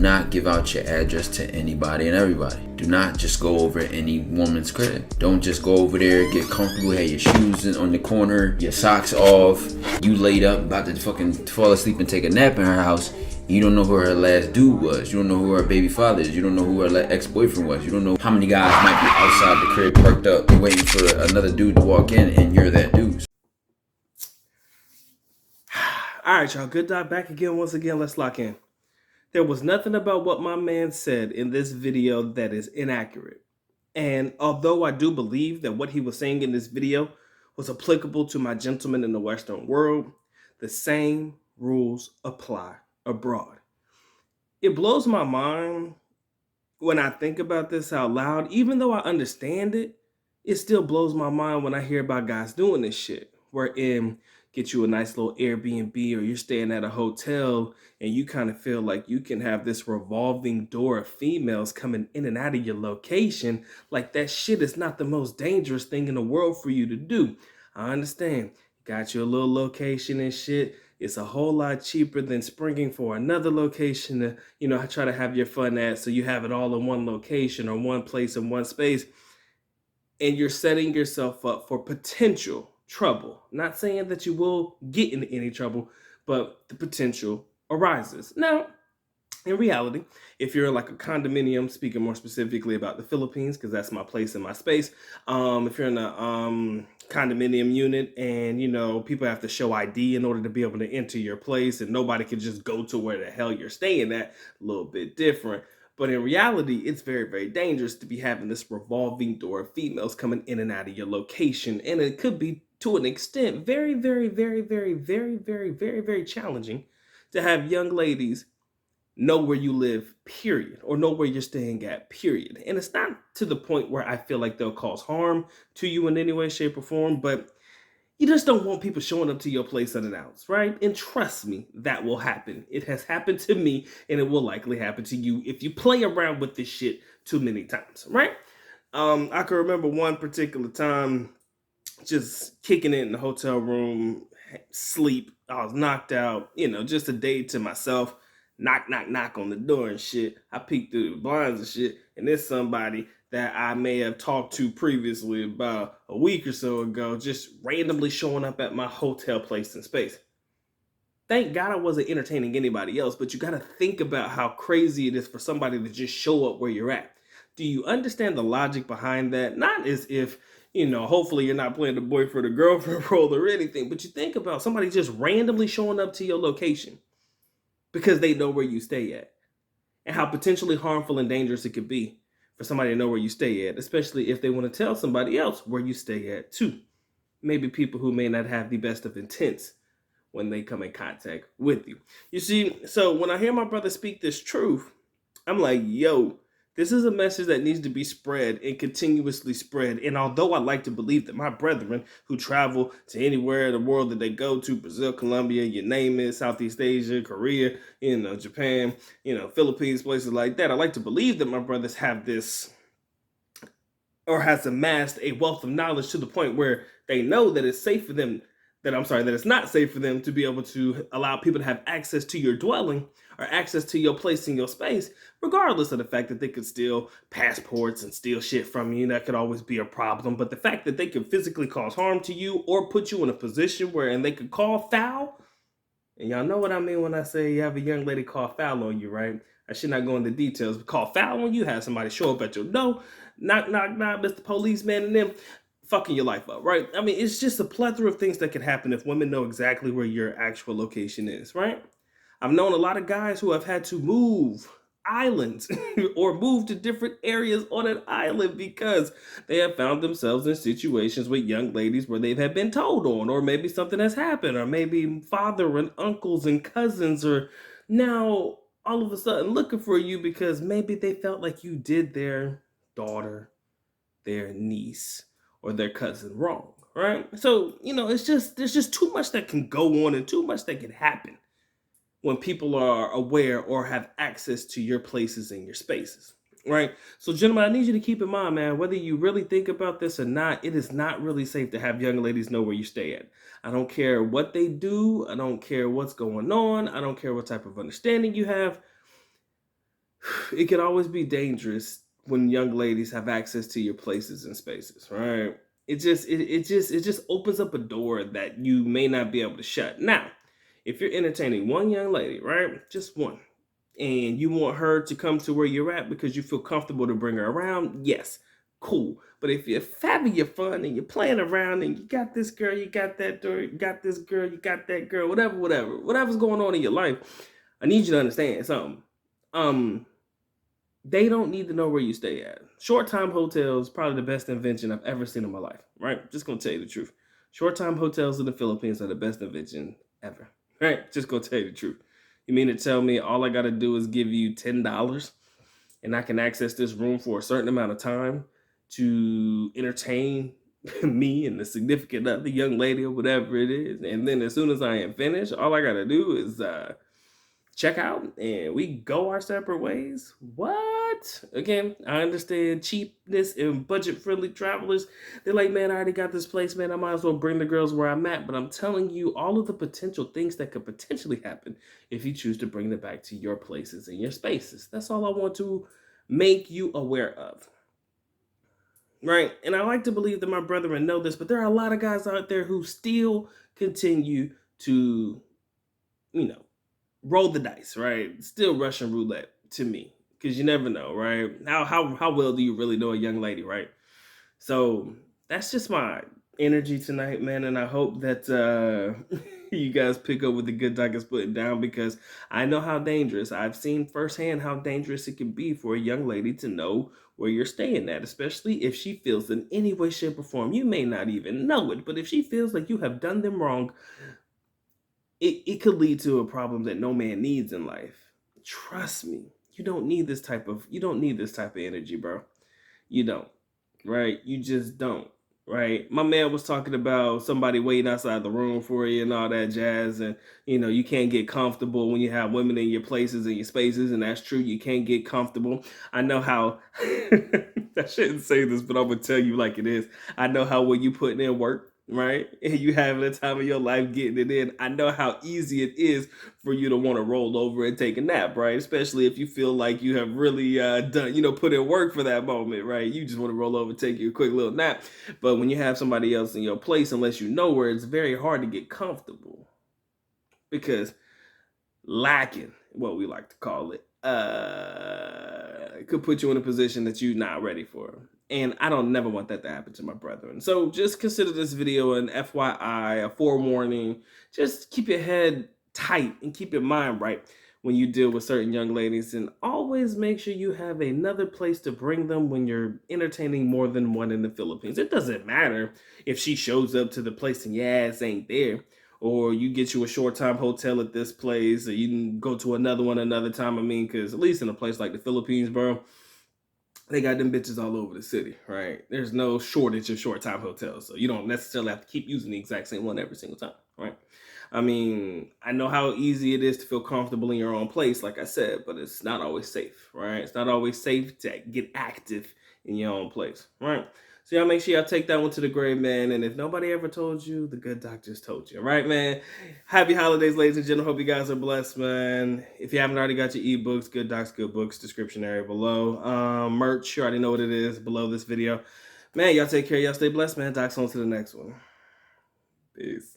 not give out your address to anybody and everybody. Do not just go over any woman's crib. Don't just go over there, get comfortable, have your shoes on the corner, your socks off, you laid up about to fucking fall asleep and take a nap in her house. You don't know who her last dude was. You don't know who her baby father is. You don't know who her ex-boyfriend was. You don't know how many guys might be outside the crib perked up waiting for another dude to walk in, and you're that dude. All right, y'all. Good dive back again. Once again, let's lock in. There was nothing about what my man said in this video that is inaccurate. And although I do believe that what he was saying in this video was applicable to my gentlemen in the Western world, the same rules apply abroad. It blows my mind when I think about this out loud. Even though I understand it, it still blows my mind when I hear about guys doing this shit. Wherein get you a nice little Airbnb or you're staying at a hotel and you kind of feel like you can have this revolving door of females coming in and out of your location. Like that shit is not the most dangerous thing in the world for you to do. I understand. Got you a little location and shit. It's a whole lot cheaper than springing for another location to, try to have your fun at, so you have it all in one location or one place in one space. And you're setting yourself up for potential trouble. Not saying that you will get into any trouble, but the potential arises. Now, in reality, if you're like a condominium, speaking more specifically about the Philippines, because that's my place and my space, if you're in a condominium unit and, people have to show ID in order to be able to enter your place and nobody can just go to where the hell you're staying at, a little bit different. But in reality, it's very, very dangerous to be having this revolving door of females coming in and out of your location. And it could be, to an extent, very, very, very, very, very, very, very, very challenging to have young ladies know where you live, period, or know where you're staying at, period. And it's not to the point where I feel like they'll cause harm to you in any way, shape, or form, but you just don't want people showing up to your place unannounced, right? And trust me, that will happen. It has happened to me, and it will likely happen to you if you play around with this shit too many times, right? I can remember one particular time just kicking it in the hotel room, sleep. I was knocked out, just a day to myself. Knock, knock, knock on the door and shit. I peeked through the blinds and shit, and there's somebody that I may have talked to previously about a week or so ago, just randomly showing up at my hotel place and space. Thank God I wasn't entertaining anybody else, but you got to think about how crazy it is for somebody to just show up where you're at. Do you understand the logic behind that? Not as if, hopefully you're not playing the boyfriend or girlfriend role or anything, but you think about somebody just randomly showing up to your location because they know where you stay at, and how potentially harmful and dangerous it could be for somebody to know where you stay at, especially if they want to tell somebody else where you stay at too. Maybe people who may not have the best of intents when they come in contact with you. You see, so when I hear my brother speak this truth, I'm like, yo, this is a message that needs to be spread and continuously spread. And although I like to believe that my brethren who travel to anywhere in the world that they go to, Brazil, Colombia, you name it, Southeast Asia, Korea, Japan, Philippines, places like that, I like to believe that my brothers have this, or has amassed a wealth of knowledge to the point where they know that it's safe for them, that it's not safe for them to be able to allow people to have access to your dwelling or access to your place in your space, regardless of the fact that they could steal passports and steal shit from you. That could always be a problem. But the fact that they could physically cause harm to you or put you in a position where they could call foul, and y'all know what I mean when I say you have a young lady call foul on you, right? I should not go into details, but call foul on you, have somebody show up at your door, knock, knock, knock, Mr. Policeman, and them fucking your life up, right? I mean, it's just a plethora of things that can happen if women know exactly where your actual location is, right? I've known a lot of guys who have had to move islands or move to different areas on an island because they have found themselves in situations with young ladies where they have been told on, or maybe something has happened, or maybe father and uncles and cousins are now all of a sudden looking for you because maybe they felt like you did their daughter, their niece, or their cousin wrong, right? So, there's just too much that can go on and too much that can happen when people are aware or have access to your places and your spaces, right? So, gentlemen, I need you to keep in mind, man, whether you really think about this or not, it is not really safe to have young ladies know where you stay at. I don't care what they do. I don't care what's going on. I don't care what type of understanding you have. it can always be dangerous when young ladies have access to your places and spaces, right? It just opens up a door that you may not be able to shut. Now, if you're entertaining one young lady, right? Just one, and you want her to come to where you're at because you feel comfortable to bring her around, yes, cool. But if you're having your fun and you're playing around and you got this girl, you got that girl, you got this girl, you got that girl, whatever's going on in your life, I need you to understand something. Um, they don't need to know where you stay at. Short time hotels, probably the best invention I've ever seen in my life, right? Just gonna tell you the truth. Short time hotels in the Philippines are the best invention ever, right? Just gonna tell you the truth. You mean to tell me all I gotta do is give you $10 and I can access this room for a certain amount of time to entertain me and the significant other young lady or whatever it is? And then as soon as I am finished, all I gotta do is check out and we go our separate ways. What? Again, I understand cheapness and budget friendly travelers. They're like, man, I already got this place, man. I might as well bring the girls where I'm at. But I'm telling you all of the potential things that could potentially happen if you choose to bring them back to your places and your spaces. That's all I want to make you aware of. Right? And I like to believe that my brethren know this, but there are a lot of guys out there who still continue to, you know, roll the dice, right? Still Russian roulette to me, because you never know, right? How well do you really know a young lady, right? So that's just my energy tonight, man, and I hope that you guys pick up what the good doc is putting down, because I know how dangerous. I've seen firsthand how dangerous it can be for a young lady to know where you're staying at, especially if she feels in any way, shape, or form. You may not even know it, but if she feels like you have done them wrong, it could lead to a problem that no man needs in life. Trust me. You don't need this type of energy, bro. You don't, right? You just don't, right? My man was talking about somebody waiting outside the room for you and all that jazz. And, you can't get comfortable when you have women in your places and your spaces. And that's true. You can't get comfortable. I know how, I shouldn't say this, but I'm going to tell you like it is. I know how when you putting in work, right? And you having the time of your life getting it in. I know how easy it is for you to want to roll over and take a nap, right? Especially if you feel like you have really done, put in work for that moment, right? You just want to roll over and take you a quick little nap. But when you have somebody else in your place, unless you know where, it's very hard to get comfortable, because lacking, what we like to call it, could put you in a position that you're not ready for. And I don't never want that to happen to my brethren. So just consider this video an FYI, a forewarning. Just keep your head tight and keep your mind right when you deal with certain young ladies, and always make sure you have another place to bring them when you're entertaining more than one in the Philippines. It doesn't matter if she shows up to the place and your ass ain't there, or you get you a short time hotel at this place, or you can go to another one another time. I mean, because at least in a place like the Philippines, bro, they got them bitches all over the city, right? There's no shortage of short time hotels, so you don't necessarily have to keep using the exact same one every single time, right? I mean, I know how easy it is to feel comfortable in your own place, like I said, but it's not always safe, right? It's not always safe to get active in your own place, right? So y'all make sure y'all take that one to the grave, man. And if nobody ever told you, the good doc just told you, right, man? Happy holidays, ladies and gentlemen. Hope you guys are blessed, man. If you haven't already got your ebooks, Good Docs, Good Books, description area below. Merch, you already know what it is below this video. Man, y'all take care. Y'all stay blessed, man. Docs on to the next one. Peace.